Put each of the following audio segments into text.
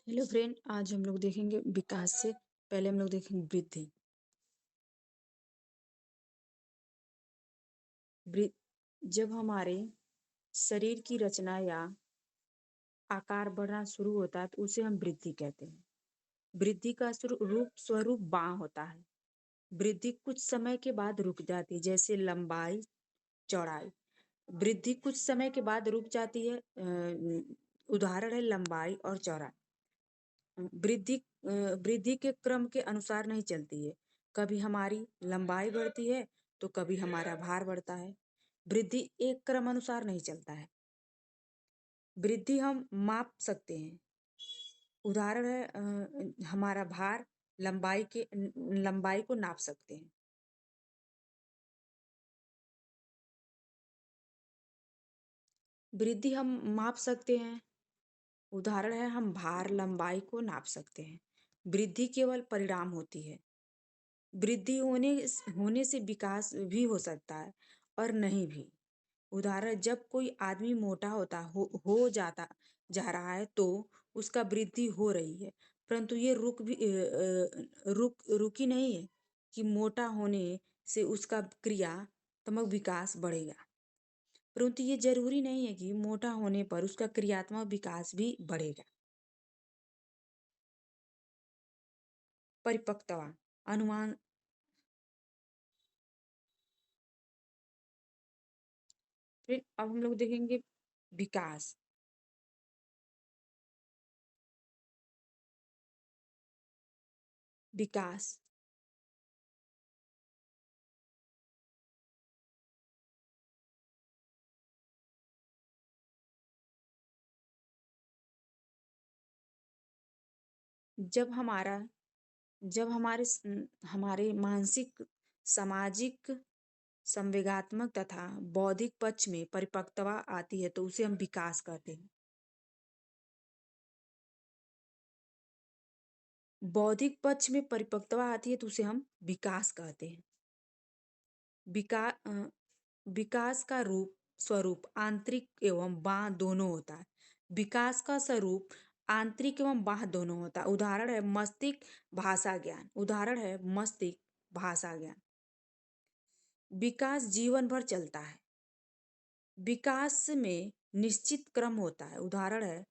Hello friend, आज हम लोग देखेंगे विकास से पहले हम लोग देखेंगे वृद्धि। जब हमारे शरीर की रचना या आकार बढ़ना शुरू होता है तो उसे हम वृद्धि कहते हैं। वृद्धि का स्वरूप बाँ होता है। वृद्धि कुछ समय के बाद रुक जाती है, जैसे लंबाई, चौड़ाई। वृद्धि कुछ समय के बाद रुक जाती है। उदाहरण है लंबाई और चौड़ाई। वृद्धि के क्रम के अनुसार नहीं चलती है। कभी हमारी लंबाई बढ़ती है तो कभी हमारा भार बढ़ता है। वृद्धि एक क्रम अनुसार नहीं चलता है। वृद्धि हम माप सकते हैं। उदाहरण है हमारा भार, लंबाई को नाप सकते हैं। वृद्धि हम माप सकते हैं। उदाहरण है हम भार, लंबाई को नाप सकते हैं। वृद्धि केवल परिणाम होती है। वृद्धि होने से विकास भी हो सकता है और नहीं भी। उदाहरण, जब कोई आदमी मोटा हो जाता जा रहा है तो उसका वृद्धि हो रही है, परंतु ये रुकी नहीं है कि मोटा होने से उसका क्रियात्मक विकास बढ़ेगा। परंतु ये जरूरी नहीं है कि मोटा होने पर उसका क्रियात्मक विकास भी बढ़ेगा। परिपक्वता अनुमान फिर अब हम लोग देखेंगे विकास। विकास जब हमारा जब हमारे मानसिक, सामाजिक, संवेगात्मक तथा बौद्धिक पक्ष में परिपक्वता आती है तो उसे हम विकास कहते हैं। बौद्धिक पक्ष में परिपक्वता आती है तो उसे हम विकास कहते हैं। विका अ, विकास का स्वरूप आंतरिक एवं बाह्य दोनों होता है। विकास का स्वरूप आंतरिक एवं बाह्य दोनों होता है। उदाहरण है मस्तिष्क भाषा ज्ञान। विकास जीवन भर चलता है। विकास में निश्चित क्रम होता है। उदाहरण है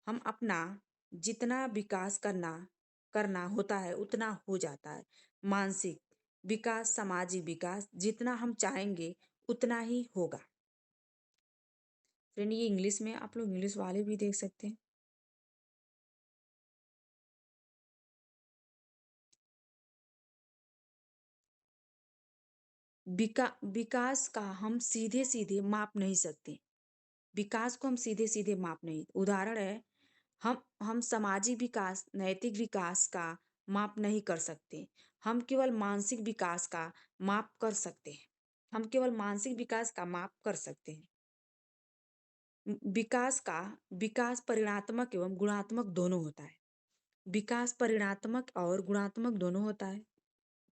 हम अपना जितना विकास करना होता है उतना हो जाता है। मानसिक विकास, सामाजिक विकास, जितना हम चाहेंगे उतना ही होगा। फ्रेंड, ये इंग्लिश में, आप लोग इंग्लिश वाले भी देख सकते हैं। विकास का हम सीधे सीधे माप नहीं सकते। विकास को हम सीधे सीधे माप नहीं। उदाहरण है हम सामाजिक विकास, नैतिक विकास का माप नहीं कर सकते। हम केवल मानसिक विकास का माप कर सकते हैं। हम केवल मानसिक विकास का माप कर सकते हैं। विकास परिणात्मक एवं गुणात्मक दोनों होता है। विकास परिणात्मक और गुणात्मक दोनों होता है।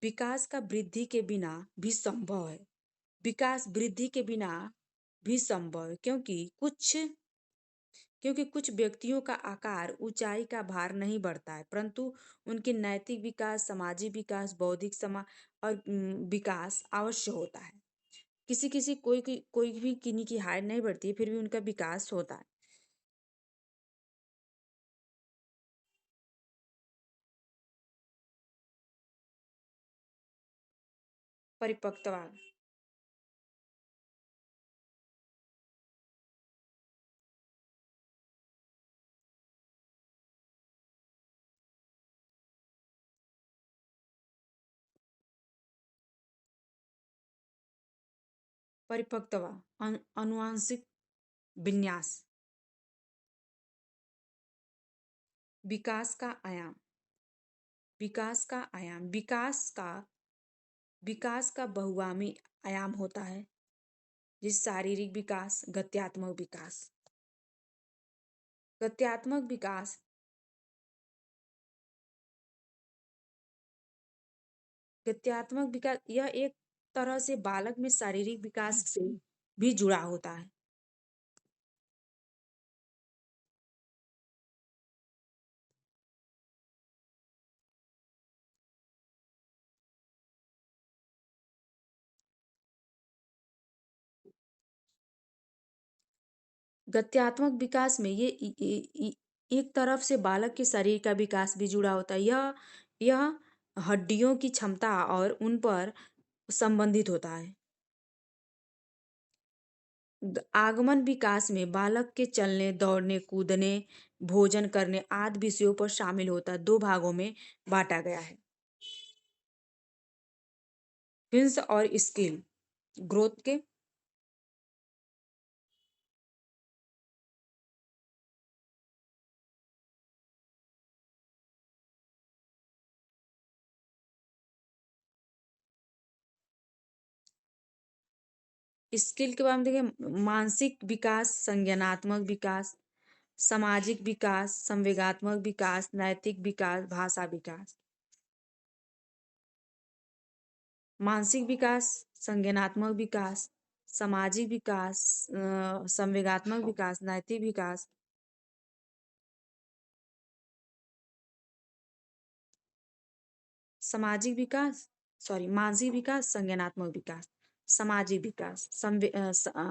विकास का वृद्धि के बिना भी संभव है। विकास वृद्धि के बिना भी संभव है, क्योंकि कुछ व्यक्तियों का आकार, ऊंचाई का भार नहीं बढ़ता है, परंतु उनके नैतिक विकास, सामाजिक विकास, बौद्धिक और विकास अवश्य होता है। किसी किसी कोई भी किन्हीं की हाइट नहीं बढ़ती है, फिर भी उनका विकास होता है। परिपक्वता परिपक्वता अनुवांशिक विन्यास। विकास का आयाम विकास का आयाम विकास का बहुआयामी आयाम होता है, जिस शारीरिक विकास, गत्यात्मक विकास यह एक तरह से बालक में शारीरिक विकास से भी जुड़ा होता है। गत्यात्मक विकास में ये एक तरफ से बालक के शरीर का विकास भी जुड़ा होता है। यह हड्डियों की क्षमता और उन पर संबंधित होता है। आगमन विकास में बालक के चलने, दौड़ने, कूदने, भोजन करने आदि विषयों पर शामिल होता है। 2 भागों में बाँटा गया है। हिंस और स्किल ग्रोथ के स्किल के बारे में देखिए, मानसिक विकास, संज्ञानात्मक विकास, सामाजिक विकास, संवेगात्मक विकास, नैतिक विकास, भाषा विकास। मानसिक विकास, संज्ञानात्मक विकास, सामाजिक विकास, संवेगात्मक विकास, नैतिक विकास। सामाजिक विकास, मानसिक विकास, संज्ञानात्मक विकास, सामाजिक विकास,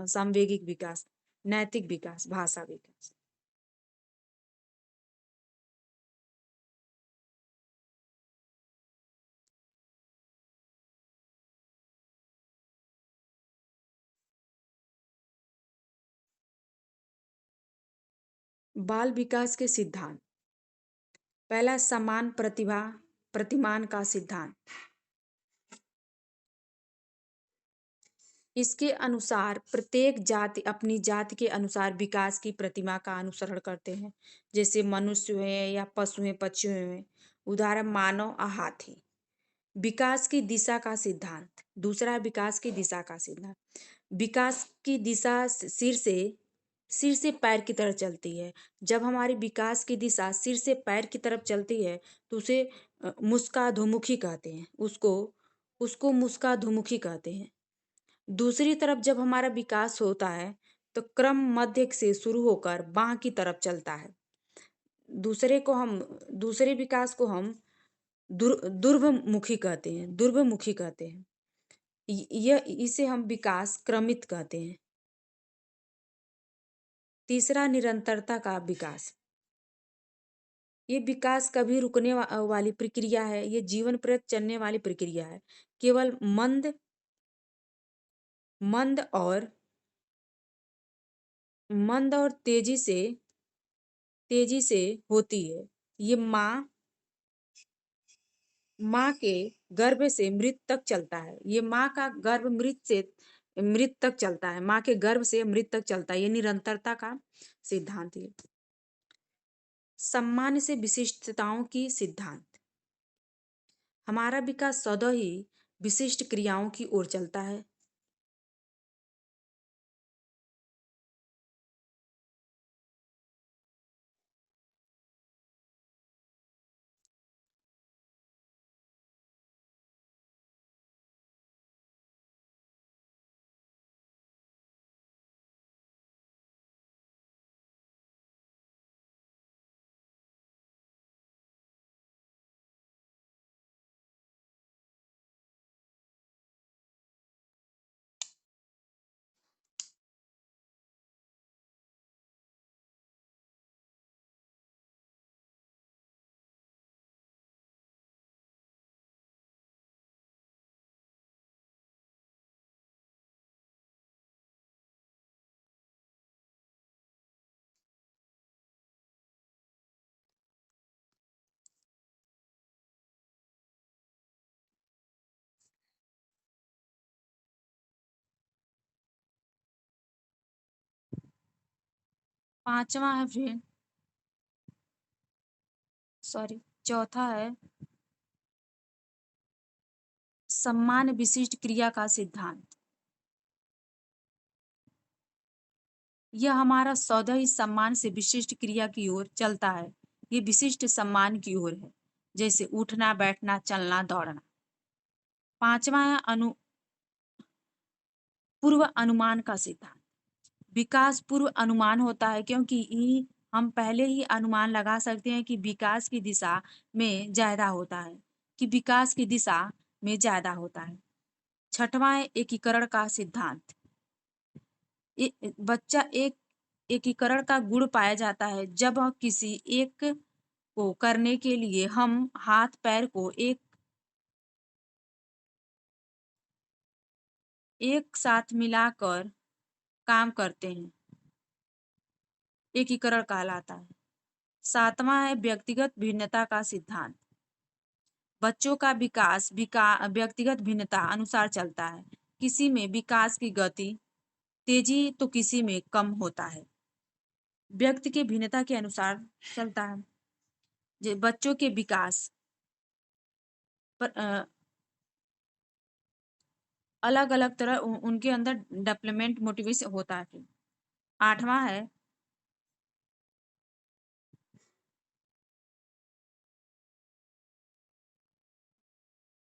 संवेगिक विकास, नैतिक विकास, भाषा विकास। बाल विकास के सिद्धांत। पहला, समान प्रतिभा प्रतिमान का सिद्धांत। इसके अनुसार प्रत्येक जाति अपनी जाति के अनुसार विकास की प्रतिमा का अनुसरण करते हैं। जैसे मनुष्य हुए या पशु हुए, पक्षी हुए। उदाहरण, मानव और हाथी। विकास की दिशा का सिद्धांत। दूसरा, विकास की दिशा का सिद्धांत। विकास की दिशा सिर से पैर की तरफ चलती है। जब हमारी विकास की दिशा सिर से पैर की तरफ चलती है तो उसे मुस्काधुमुखी कहते हैं। उसको उसको मुस्काधुमुखी कहते हैं। दूसरी तरफ जब हमारा विकास होता है तो क्रम मध्य से शुरू होकर बाँ की तरफ चलता है। दूसरे विकास को हम दूर्वमुखी कहते हैं। यह इसे हम विकास क्रमित कहते हैं। तीसरा, निरंतरता का विकास। ये विकास कभी रुकने वाली प्रक्रिया है। ये जीवन प्रति चलने वाली प्रक्रिया है। केवल मंद और तेजी से होती है। ये माँ के गर्भ से मृत तक चलता है। ये माँ का गर्भ मृत तक चलता है। माँ के गर्भ से मृत तक चलता है। ये निरंतरता का सिद्धांत है। सम्मान से विशिष्टताओं की सिद्धांत। हमारा विकास स्वतः ही विशिष्ट क्रियाओं की ओर चलता है। पांचवा है फ्रेंड, चौथा है सम्मान विशिष्ट क्रिया का सिद्धांत। यह हमारा स्वतः ही सम्मान से विशिष्ट क्रिया की ओर चलता है। ये विशिष्ट सम्मान की ओर है। जैसे उठना, बैठना, चलना, दौड़ना। पांचवा है पूर्व अनुमान का सिद्धांत। विकास पूर्व अनुमान होता है क्योंकि हम पहले ही अनुमान लगा सकते हैं कि विकास की दिशा में ज्यादा होता है छठवां है एकीकरण का सिद्धांत। बच्चा एक एकीकरण का गुण पाया जाता है। जब किसी एक को करने के लिए हम हाथ पैर को एक साथ मिलाकर काम करते हैं, एकीकरण कहलाता है। 7वां है व्यक्तिगत भिन्नता का सिद्धांत। बच्चों का विकास व्यक्तिगत भिन्नता अनुसार चलता है। किसी में विकास की गति तेजी तो किसी में कम होता है। व्यक्ति के भिन्नता के अनुसार चलता है। बच्चों के विकास पर अलग अलग तरह उनके अंदर डेवलपमेंट मोटिवेशन होता है। 8वां है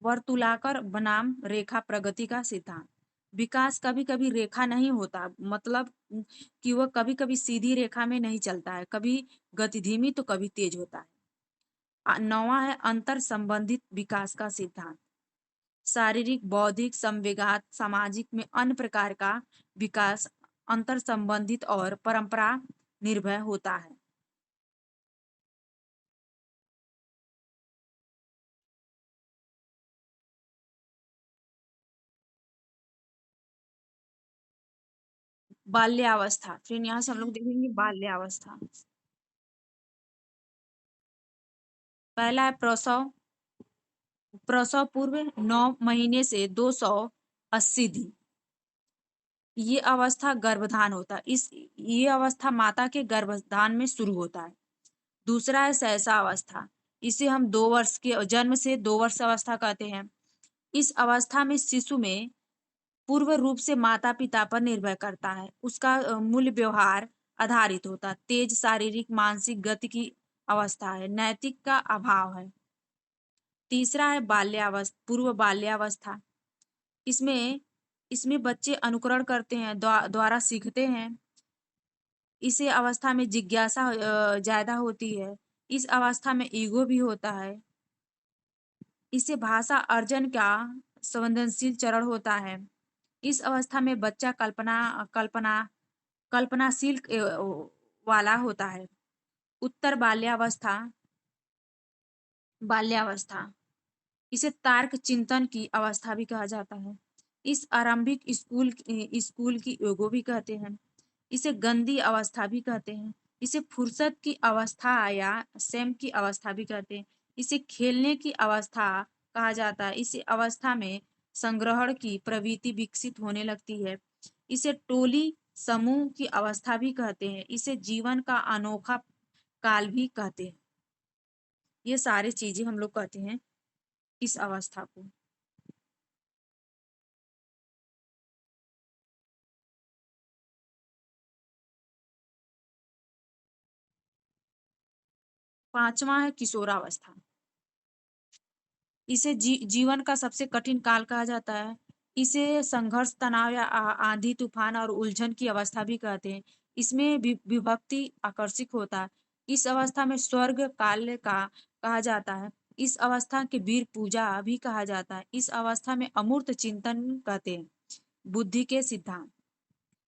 वर्तुलाकार बनाम रेखा प्रगति का सिद्धांत। विकास कभी कभी रेखा नहीं होता, मतलब कि वह कभी कभी सीधी रेखा में नहीं चलता है, कभी गति धीमी तो कभी तेज होता है। 9वां है अंतर संबंधित विकास का सिद्धांत। शारीरिक, बौद्धिक, संवेगात, सामाजिक में अन्य प्रकार का विकास अंतर संबंधित और परंपरा निर्भर होता है। बाल्यावस्था, फिर यहाँ से हम लोग देखेंगे बाल्यावस्था। पहला है प्रसव। प्रसव पूर्व 9 महीने से 280 दिन, ये अवस्था गर्भधान होता है। ये अवस्था माता के गर्भधान में शुरू होता है। दूसरा है सहसा अवस्था। इसे हम 2 वर्ष के जन्म से 2 वर्ष अवस्था कहते हैं। इस अवस्था में शिशु में पूर्व रूप से माता पिता पर निर्भर करता है। उसका मूल्य व्यवहार आधारित होता है। तेज शारीरिक मानसिक गति की अवस्था है। नैतिक का अभाव है। तीसरा है बाल्यावस्था, पूर्व बाल्यावस्था। इसमें इसमें बच्चे अनुकरण करते हैं, द्वारा सीखते हैं। इसे अवस्था में जिज्ञासा ज्यादा होती है। इस अवस्था में ईगो भी होता है। इसे भाषा अर्जन का संवेदनशील चरण होता है। इस अवस्था में बच्चा कल्पनाशील वाला होता है। उत्तर बाल्यावस्था, इसे तर्क चिंतन की अवस्था भी कहा जाता है। इस आरंभिक स्कूल की योगो भी कहते हैं। इसे गंदी अवस्था भी कहते हैं। इसे फुर्सत की अवस्था या सेम की अवस्था भी कहते हैं। इसे खेलने की अवस्था कहा जाता है। इस अवस्था में संग्रहण की प्रवृत्ति विकसित होने लगती है। इसे टोली समूह की अवस्था भी कहते हैं। इसे जीवन का अनोखा काल भी कहते हैं। ये सारी चीजें हम लोग कहते हैं इस अवस्था को। 5वां है किशोरावस्था। इसे जीवन का सबसे कठिन काल कहा जाता है। इसे संघर्ष, तनाव या आंधी तूफान और उलझन की अवस्था भी कहते हैं। इसमें विभक्ति आकर्षित होता है। इस अवस्था में स्वर्ग काल का कहा जाता है। इस अवस्था के वीर पूजा भी कहा जाता है। इस अवस्था में अमूर्त चिंतन कहते हैं। बुद्धि के सिद्धांत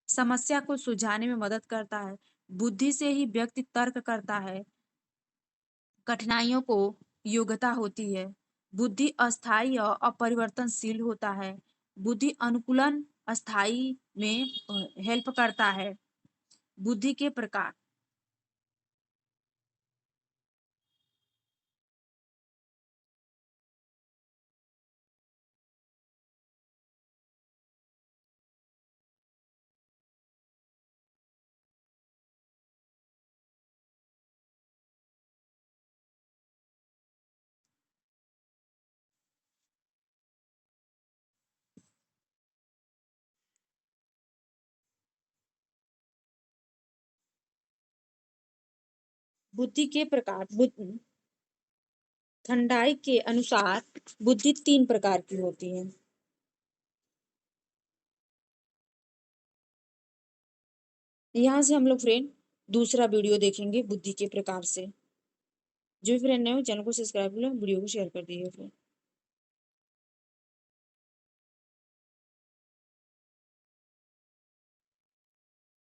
समस्या को सुलझाने में मदद करता है। बुद्धि से ही व्यक्ति तर्क करता है। कठिनाइयों को योग्यता होती है। बुद्धि अस्थाई और अपरिवर्तनशील होता है। बुद्धि अनुकूलन अस्थाई में हेल्प करता है। बुद्धि के प्रकार बुद्धि के प्रकार ठंडाई के अनुसार बुद्धि 3 प्रकार की होती है। यहाँ से हम लोग फ्रेंड दूसरा वीडियो देखेंगे बुद्धि के प्रकार से। जो फ्रेंड नए हो चैनल को सब्सक्राइब कर लो, वीडियो को शेयर कर दिए फ्रेंड।